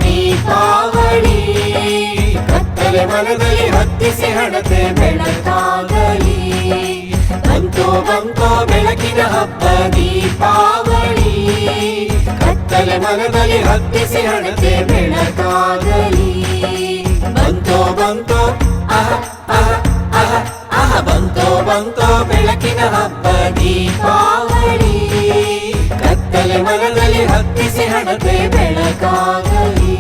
ದೀಪಾವಳಿ, ಕತ್ತಲೆ ಮನದಲ್ಲಿ ಹತ್ತಿಸಿ ಹಣತೆ ಬೆಳಕಾಗಲಿ. ಬಂತೋ ಬಂತೋ ಬೆಳಕಿನ ಹಬ್ಬ ದೀಪಾವಳಿ, ಕತ್ತಲೆ ಮನದಲ್ಲಿ ಹತ್ತಿಸಿ ಹಣತೆ ಬೆಳಕಾಗಲಿ. ಬಂತೋ ಬಂತೋ ಅಹ ಅಹ ಅಹ ಅಹ ಬಂತೋ ಬಂತೋ ಬೆಳಕಿನ ಹಬ್ಬ ದೀಪಾವಳಿ, ಕತ್ತಲೆ ಮನದಲ್ಲಿ ಹತ್ತಿಸಿ ಹಣತೆ ಬೆಳಕಾಗಲಿ.